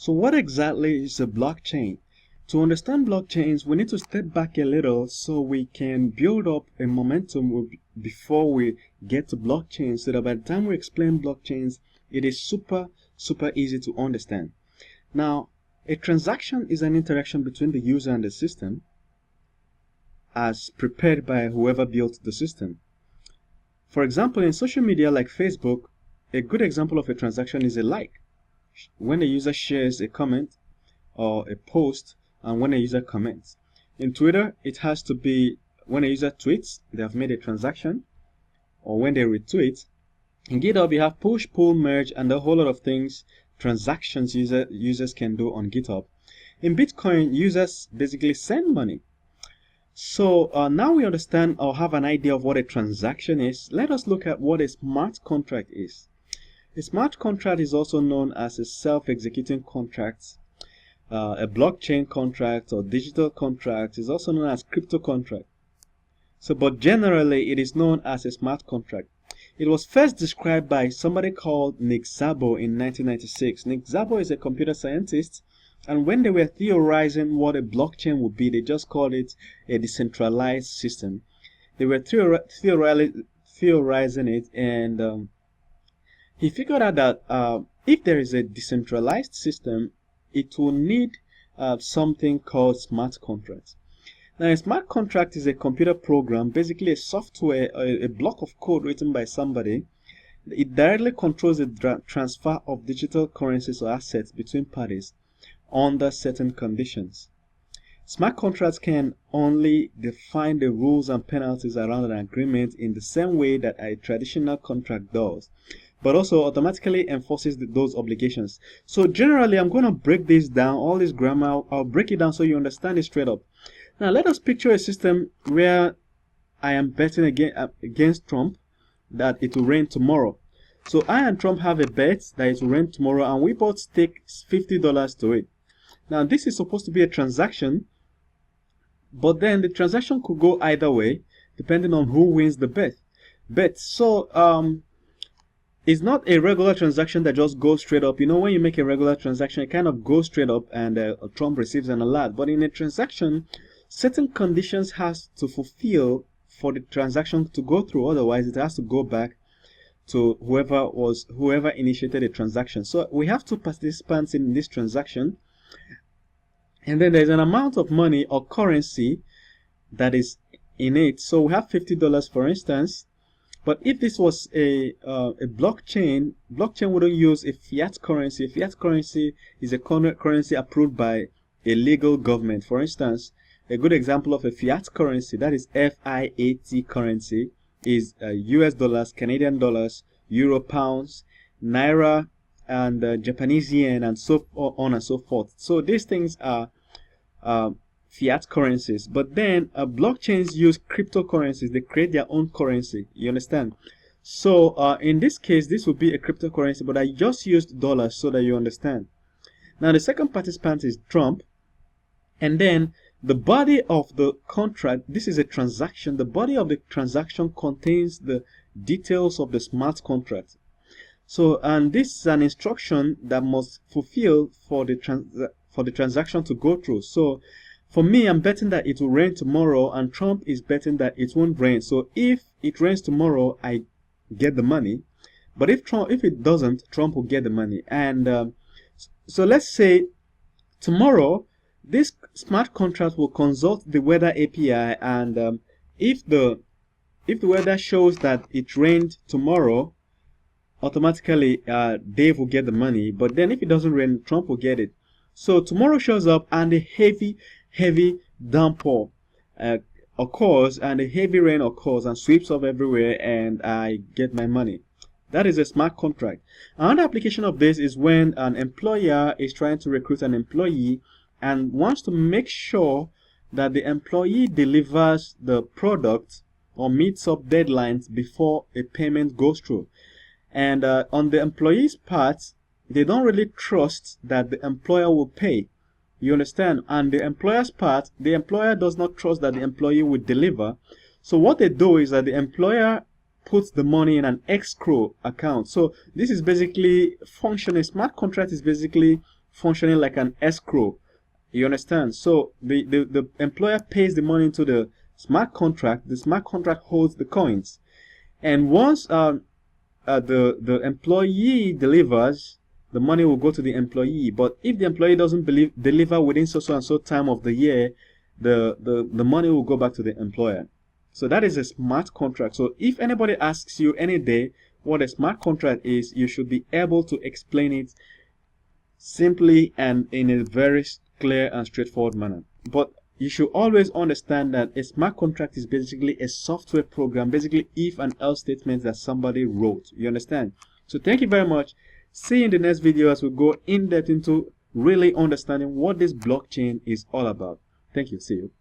So what exactly is a blockchain? To understand blockchains, we need to step back a little so we can build up a momentum before we get to blockchains, so that by the time we explain blockchains, it is super easy to understand. Now, a transaction is an interaction between the user and the system as prepared by whoever built the system. For example, in social media like Facebook, a good example of a transaction is a like. When a user shares a comment or a post, and when a user comments. In Twitter, it has to be when a user tweets, they have made a transaction, or when they retweet. In GitHub, you have push, pull, merge, and a whole lot of things, transactions users can do on GitHub. In Bitcoin, users basically send money. So now we understand or have an idea of what a transaction is. Let us look at what a smart contract is. A smart contract is also known as a self-executing contract. A blockchain contract or digital contract is also known as crypto contract. So, but generally it is known as a smart contract. It was first described by somebody called Nick Szabo in 1996. Nick Szabo is a computer scientist, and when they were theorizing what a blockchain would be, they just called it a decentralized system. They were theorizing it, and he figured out that if there is a decentralized system, it will need something called smart contracts. Now, a smart contract is a computer program, basically a software, a block of code written by somebody. It directly controls the transfer of digital currencies or assets between parties under certain conditions. Smart contracts can only define the rules and penalties around an agreement in the same way that a traditional contract does, but also automatically enforces those obligations. So generally, I'm going to break this down, all this grammar, I'll break it down so you understand it straight up. Now, let us picture a system where I am betting against Trump that it will rain tomorrow. So I and Trump have a bet that it will rain tomorrow, and we both stake $50 to it. Now, this is supposed to be a transaction, but then the transaction could go either way, depending on who wins the bet. So, it's not a regular transaction that just goes straight up. You know, when you make a regular transaction, it kind of goes straight up and Trump receives an alert. But in a transaction, certain conditions has to fulfill for the transaction to go through. Otherwise, it has to go back to whoever initiated the transaction. So we have two participants in this transaction, and then there's an amount of money or currency that is in it. So we have $50, for instance. But if this was a blockchain wouldn't use a fiat currency. A fiat currency is a currency approved by a legal government. For instance, a good example of a fiat currency, that is FIAT currency, is US dollars, Canadian dollars, Euro, pounds, Naira, and Japanese yen, and so on and so forth. So these things are fiat currencies. But then blockchains use cryptocurrencies. They create their own currency. You understand? So in this case, this would be a cryptocurrency, but I just used dollars so that you understand. Now the second participant is Trump, and then the body of the contract, this is a transaction. The body of the transaction contains the details of the smart contract. So, and this is an instruction that must fulfill for the transaction to go through. So for me, I'm betting that it will rain tomorrow, and Trump is betting that it won't rain. So if it rains tomorrow, I get the money. But if it doesn't, Trump will get the money. And so let's say tomorrow, this smart contract will consult the weather API, and if the weather shows that it rained tomorrow, automatically Dave will get the money. But then if it doesn't rain, Trump will get it. So tomorrow shows up, and a heavy downpour occurs, and a heavy rain occurs and sweeps up everywhere, and I get my money. That is a smart contract. Another application of this is when an employer is trying to recruit an employee and wants to make sure that the employee delivers the product or meets up deadlines before a payment goes through. And on the employee's part, they don't really trust that the employer will pay. You understand? And the employer's part, the employer does not trust that the employee will deliver. So what they do is that the employer puts the money in an escrow account. So this is basically functioning. Smart contract is basically functioning like an escrow. You understand? So the employer pays the money into the smart contract. The smart contract holds the coins, and once the employee delivers, the money will go to the employee. But if the employee doesn't deliver within so and so time of the year, the money will go back to the employer. So that is a smart contract. So if anybody asks you any day what a smart contract is, you should be able to explain it simply and in a very clear and straightforward manner. But you should always understand that a smart contract is basically a software program, basically if and else statements that somebody wrote. You understand? So thank you very much. See you in the next video as we go in depth into really understanding what this blockchain is all about. Thank you. See you.